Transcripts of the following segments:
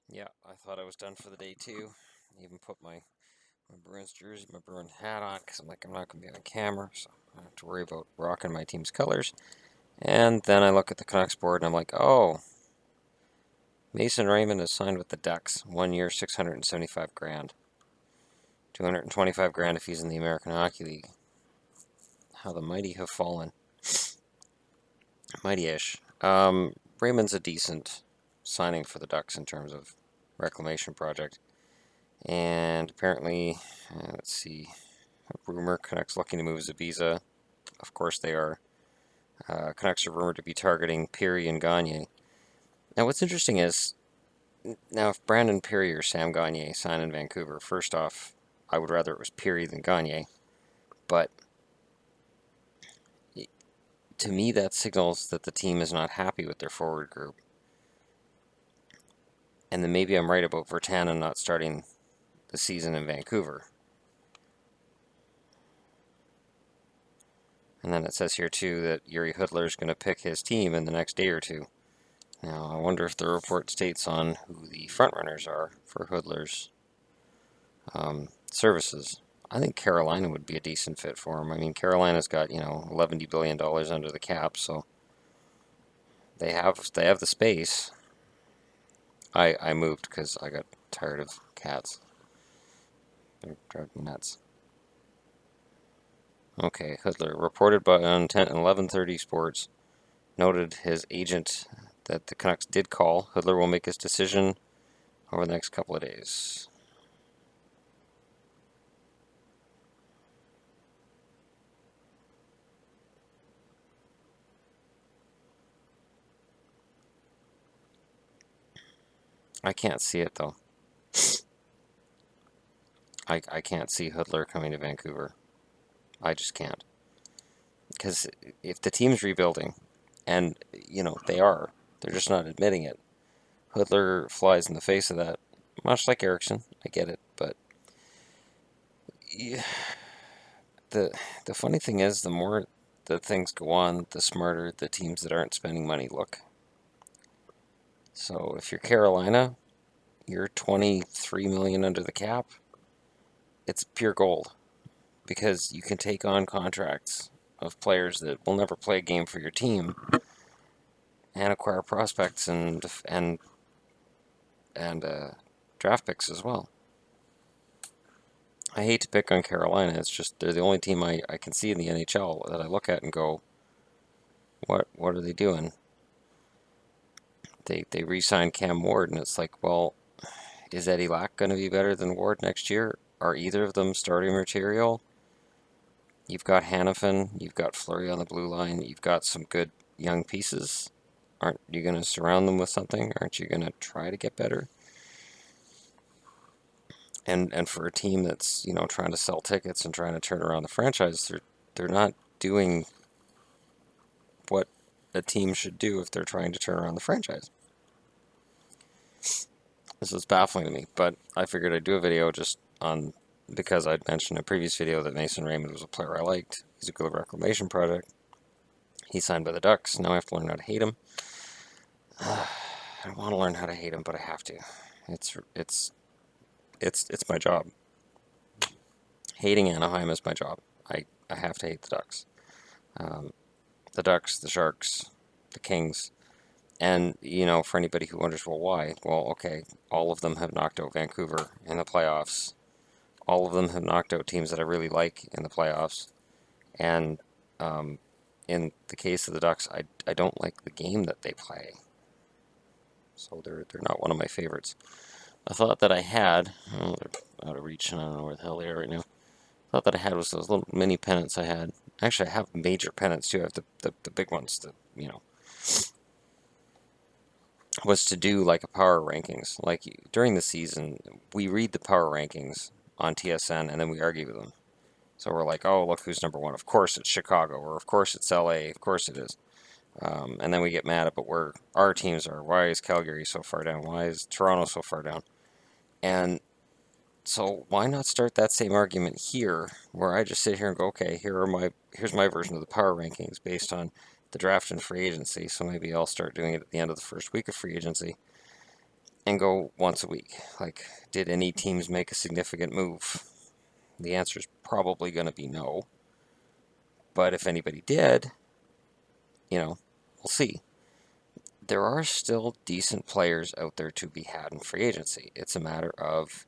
Yeah, I thought I was done for the day too. Even put my Bruins jersey, my Bruins hat on, because I'm like, I'm not going to be on camera, so I don't have to worry about rocking my team's colors. And then I look at the Canucks board and I'm like, oh, Mason Raymond is signed with the Ducks. 1 year, 675 grand. 225 grand if he's in the American Hockey League. How the mighty have fallen. Mighty-ish. Raymond's a decent signing for the Ducks in terms of reclamation project. And apparently, let's see, a rumor, Canucks looking to move Zabiza. Of course they are. Canucks are rumored to be targeting Pirri and Gagne. Now what's interesting is, now if Brandon Pirri or Sam Gagne sign in Vancouver, first off, I would rather it was Pirri than Gagne. But to me that signals that the team is not happy with their forward group. And then maybe I'm right about Virtanen not starting the season in Vancouver. And then it says here too that Yuri Hudler is going to pick his team in the next day or two. Now I wonder if the report states on who the frontrunners are for Hudler's services. I think Carolina would be a decent fit for him. I mean, Carolina's got, $11 billion under the cap, so they have the space. I moved because I got tired of cats. They're driving me nuts. Okay, Hudler reported by on 11:30 Sports noted his agent that the Canucks did call. Hudler will make his decision over the next couple of days. I can't see it though. I can't see Hudler coming to Vancouver. I just can't. Because if the team's rebuilding, and they are, they're just not admitting it. Hudler flies in the face of that, much like Erickson. I get it, but yeah, the the funny thing is, the more that things go on, the smarter the teams that aren't spending money look. So if you're Carolina, you're 23 million under the cap. It's pure gold because you can take on contracts of players that will never play a game for your team and acquire prospects and draft picks as well. I hate to pick on Carolina. It's just they're the only team I can see in the NHL that I look at and go, what are they doing? They re-signed Cam Ward, and it's like, well, is Eddie Lack going to be better than Ward next year? Are either of them starting material? You've got Hannafin, you've got Fleury on the blue line, you've got some good young pieces. Aren't you going to surround them with something? Aren't you going to try to get better? And for a team that's trying to sell tickets and trying to turn around the franchise, they're not doing what a team should do if they're trying to turn around the franchise. This is baffling to me, but I figured I'd do a video just on because I'd mentioned in a previous video that Mason Raymond was a player I liked. He's a good reclamation project. He signed by the Ducks. Now I have to learn how to hate him. I don't want to learn how to hate him, but I have to. It's my job. Hating Anaheim is my job. I have to hate the Ducks. Um, the Ducks, the Sharks, the Kings. And, for anybody who wonders, well, why? Well, okay, all of them have knocked out Vancouver in the playoffs. All of them have knocked out teams that I really like in the playoffs. And in the case of the Ducks, I don't like the game that they play. So they're not one of my favorites. I thought that I had, oh, they're out of reach, and I don't know where the hell they are right now. I thought that I had was those little mini pennants I had. Actually, I have major pennants too. I have the big ones that, was to do like a power rankings. Like during the season, we read the power rankings on TSN and then we argue with them. So we're like, oh, look who's number one. Of course it's Chicago, or of course it's LA. Of course it is. And then we get mad about where our teams are. Why is Calgary so far down? Why is Toronto so far down? And so why not start that same argument here, where I just sit here and go, okay, here's my version of the power rankings based on the draft and free agency. So maybe I'll start doing it at the end of the first week of free agency. and go once a week. Like, did any teams make a significant move? The answer is probably going to be no. But if anybody did, we'll see. There are still decent players out there to be had in free agency. It's a matter of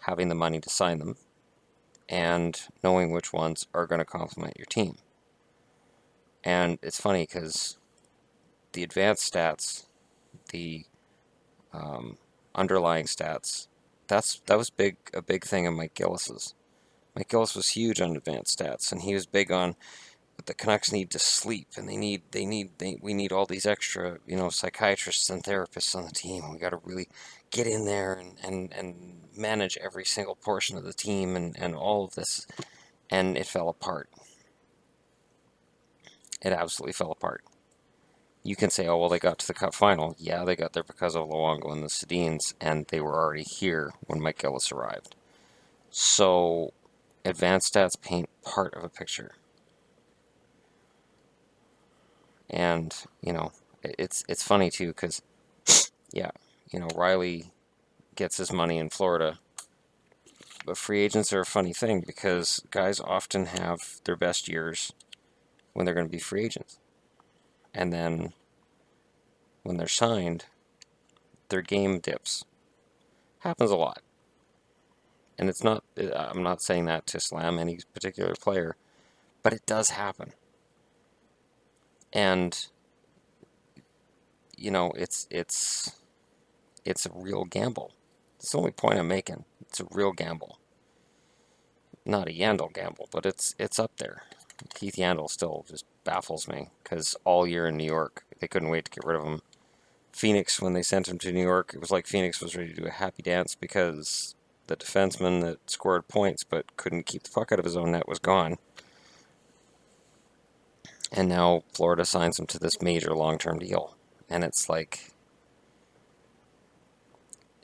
having the money to sign them and knowing which ones are going to complement your team. And it's funny because the advanced stats, the underlying stats, that was a big thing of Mike Gillis's. Mike Gillis was huge on advanced stats, and he was big on the Canucks need to sleep, and we need all these extra, psychiatrists and therapists on the team. We got to really get in there and manage every single portion of the team and all of this. And it fell apart. It absolutely fell apart. You can say, oh, well, they got to the Cup final. Yeah, they got there because of Luongo and the Sedins, and they were already here when Mike Gillis arrived. So, advanced stats paint part of a picture. And, it's funny, too, because, yeah, Riley gets his money in Florida. But free agents are a funny thing because guys often have their best years when they're going to be free agents. And then when they're signed, their game dips. Happens a lot. And I'm not saying that to slam any particular player, but it does happen. And, it's a real gamble. That's the only point I'm making. It's a real gamble. Not a Yandel gamble, but it's up there. Keith Yandel still just baffles me because all year in New York, they couldn't wait to get rid of him. Phoenix, when they sent him to New York, it was like Phoenix was ready to do a happy dance because the defenseman that scored points but couldn't keep the puck out of his own net was gone. And now Florida signs him to this major long-term deal. And it's like,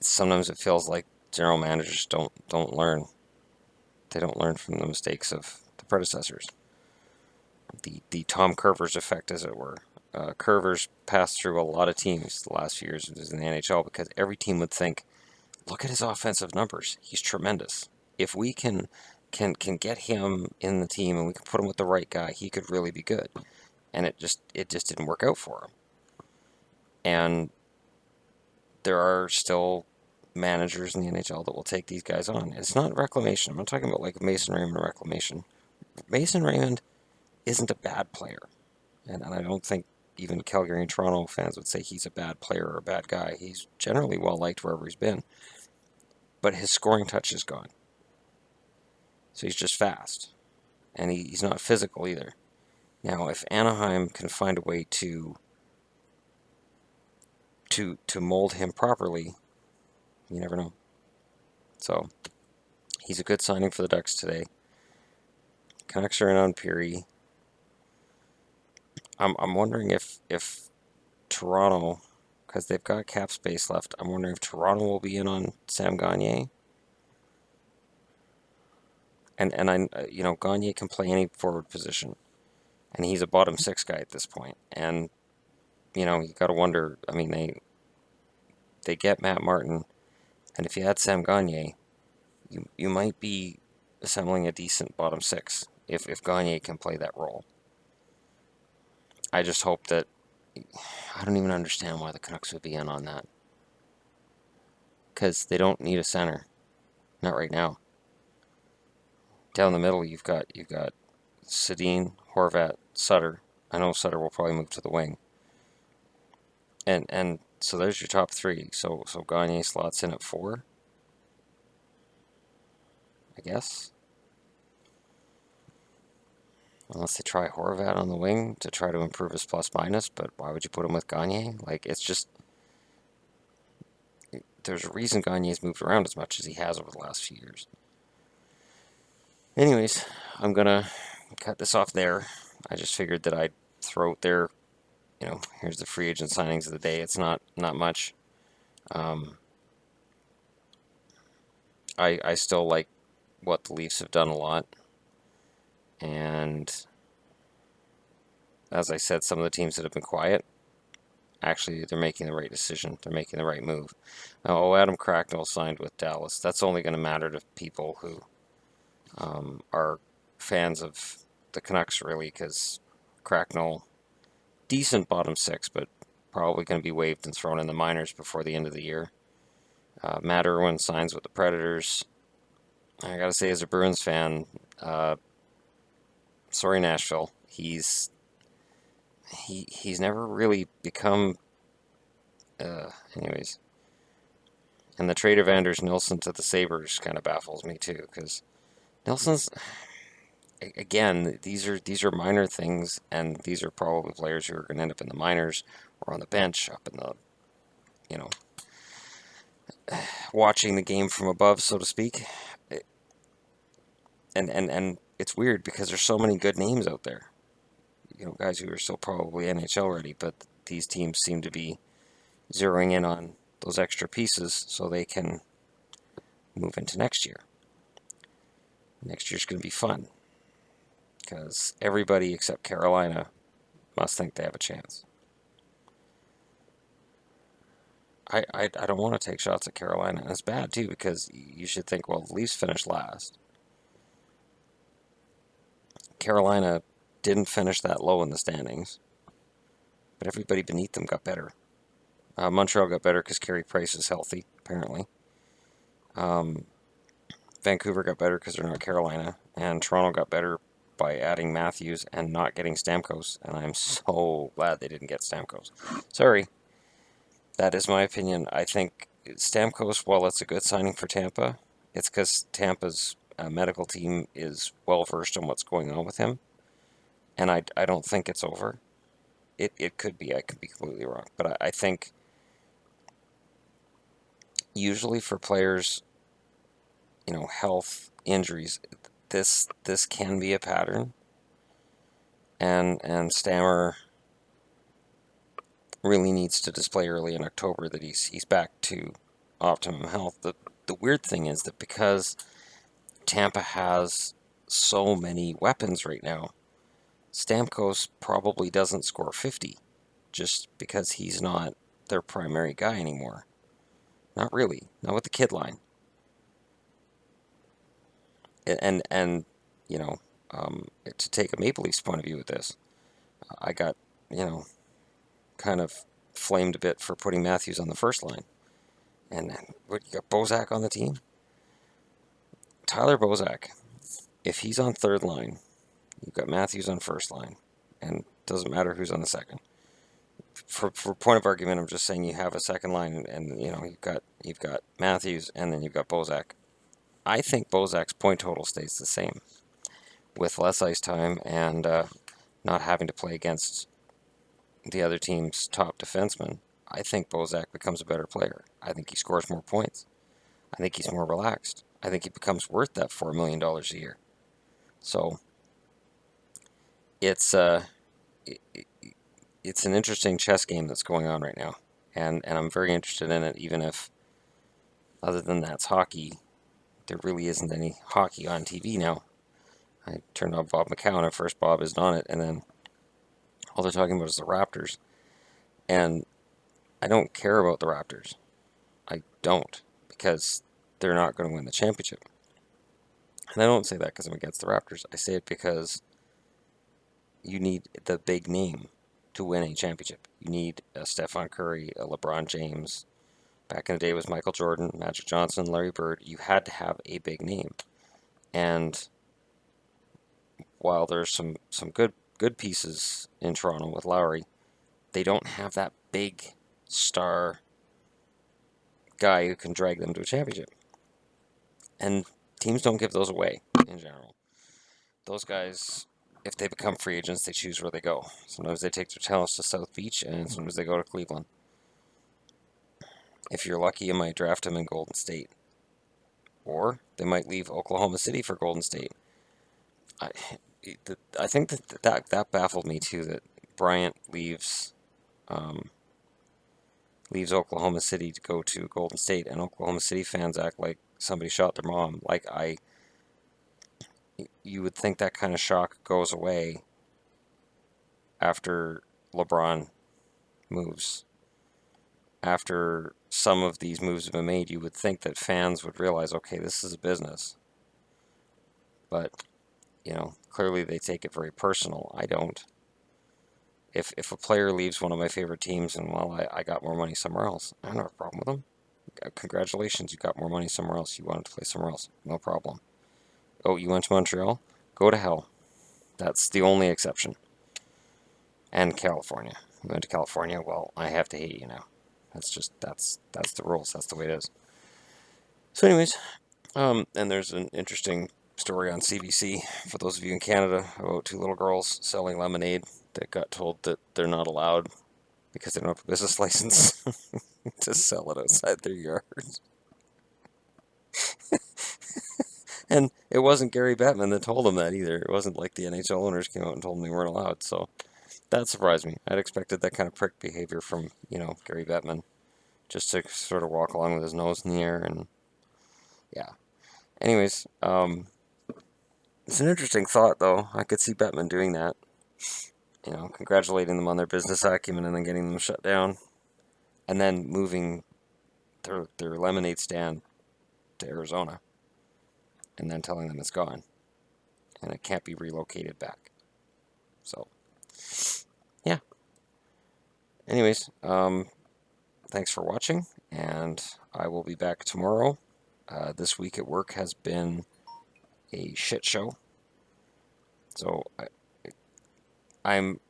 sometimes it feels like general managers don't learn. They don't learn from the mistakes of the predecessors. The Tom Curvers effect, as it were. Curvers passed through a lot of teams the last few years in the NHL because every team would think, look at his offensive numbers. He's tremendous. If we can get him in the team and we can put him with the right guy, he could really be good. And it just didn't work out for him. And there are still managers in the NHL that will take these guys on. It's not reclamation. I'm not talking about like Mason Raymond reclamation. Mason Raymond isn't a bad player. And I don't think even Calgary and Toronto fans would say he's a bad player or a bad guy. He's generally well liked wherever he's been. But his scoring touch is gone. So he's just fast. And he's not physical either. Now, if Anaheim can find a way to mold him properly, you never know. So, he's a good signing for the Ducks today. Canucks are in on Peary. I'm wondering if Toronto, because they've got cap space left, I'm wondering if Toronto will be in on Sam Gagner. And Gagner can play any forward position, and he's a bottom six guy at this point. And you got to wonder. I mean, they get Matt Martin, and if you add Sam Gagner, you might be assembling a decent bottom six if Gagner can play that role. I just hope that. I don't even understand why the Canucks would be in on that, because they don't need a center, not right now. Down the middle, you've got Sedin, Horvat, Sutter. I know Sutter will probably move to the wing. And so there's your top three. So Gagner slots in at 4, I guess. Unless they try Horvat on the wing to try to improve his plus minus, but why would you put him with Gagner? Like, it's just, there's a reason Gagner's moved around as much as he has over the last few years. Anyways, I'm gonna cut this off there. I just figured that I'd throw out there, here's the free agent signings of the day. It's not much. I still like what the Leafs have done a lot. And as I said, some of the teams that have been quiet, actually they're making the right decision. They're making the right move. Oh, Adam Cracknell signed with Dallas. That's only going to matter to people who are fans of the Canucks, really, because Cracknell, decent bottom six, but probably going to be waived and thrown in the minors before the end of the year. Matt Irwin signs with the Predators. I gotta say, as a Bruins fan, sorry Nashville, he's never really become. Anyways, and the trade of Anders Nilsson to the Sabres kind of baffles me too, because Nilsson's, again, these are minor things, and these are probably players who are going to end up in the minors or on the bench, up in the, you know, watching the game from above, so to speak. And it's weird because there's so many good names out there. Guys who are still probably NHL ready, but these teams seem to be zeroing in on those extra pieces so they can move into next year. Next year's going to be fun because everybody except Carolina must think they have a chance. I don't want to take shots at Carolina, and it's bad too because you should think, well, the Leafs finished last. Carolina didn't finish that low in the standings, but everybody beneath them got better. Montreal got better because Carey Price is healthy, apparently. Vancouver got better because they're not Carolina, and Toronto got better by adding Matthews and not getting Stamkos, and I'm so glad they didn't get Stamkos. Sorry, that is my opinion. I think Stamkos, while it's a good signing for Tampa, it's because Tampa's medical team is well versed on what's going on with him, and I don't think it's over. It could be. I could be completely wrong, but I think usually for players, health injuries, this can be a pattern, and Stammer really needs to display early in October that he's back to optimum health. The weird thing is that because Tampa has so many weapons right now, Stamkos probably doesn't score 50 just because he's not their primary guy anymore. Not really. Not with the kid line. And to take a Maple Leafs point of view with this, I got, kind of flamed a bit for putting Matthews on the first line. And what, you got Bozak on the team? Tyler Bozak, if he's on third line, you've got Matthews on first line, and it doesn't matter who's on the second. For point of argument, I'm just saying you have a second line, and you've got Matthews, and then you've got Bozak. I think Bozak's point total stays the same with less ice time and not having to play against the other team's top defenseman. I think Bozak becomes a better player. I think he scores more points. I think he's more relaxed. I think he becomes worth that $4 million a year. So it's it's an interesting chess game that's going on right now, and I'm very interested in it. Even if, other than that's hockey, there really isn't any hockey on TV now. I turned on Bob McCown at first. Bob isn't on it, and then all they're talking about is the Raptors, and I don't care about the Raptors. I don't, because they're not going to win the championship. And I don't say that because I'm against the Raptors. I say it because you need the big name to win a championship. You need a Stephen Curry, a LeBron James. Back in the day, it was Michael Jordan, Magic Johnson, Larry Bird. You had to have a big name. And while there's some good pieces in Toronto with Lowry, they don't have that big star guy who can drag them to a championship. And teams don't give those away in general. Those guys, if they become free agents, they choose where they go. Sometimes they take their talents to South Beach, and sometimes they go to Cleveland. If you're lucky, you might draft them in Golden State. Or they might leave Oklahoma City for Golden State. I think that baffled me too, that Bryant leaves Oklahoma City to go to Golden State, and Oklahoma City fans act like somebody shot their mom. You would think that kind of shock goes away after LeBron moves after some of these moves have been made, you would think that fans would realize, okay, this is a business. But, clearly they take it very personal. I don't. If a player leaves one of my favorite teams and, well, I got more money somewhere else, I don't have a problem with them. Congratulations, you got more money somewhere else. You wanted to play somewhere else. No problem. Oh, you went to Montreal? Go to hell. That's the only exception. And California. You went to California, well, I have to hate you now. That's the rules. That's the way it is. So anyways, and there's an interesting story on CBC for those of you in Canada about two little girls selling lemonade that got told that they're not allowed because they don't have a business license to sell it outside their yards. And it wasn't Gary Bettman that told them that either. It wasn't like the NHL owners came out and told them they weren't allowed. So that surprised me. I'd expected that kind of prick behavior from, Gary Bettman, just to sort of walk along with his nose in the air. And yeah. Anyways, it's an interesting thought, though. I could see Bettman doing that. Congratulating them on their business acumen and then getting them shut down. And then moving their lemonade stand to Arizona. And then telling them it's gone. And it can't be relocated back. So, yeah. Anyways, thanks for watching. And I will be back tomorrow. This week at work has been a shit show. So, I'm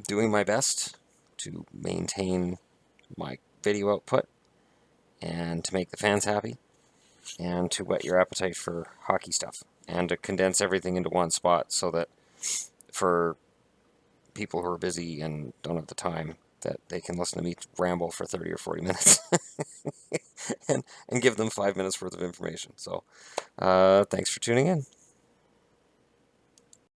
doing my best to maintain my video output and to make the fans happy and to whet your appetite for hockey stuff and to condense everything into one spot so that for people who are busy and don't have the time that they can listen to me ramble for 30 or 40 minutes and give them 5 minutes worth of information. So thanks for tuning in.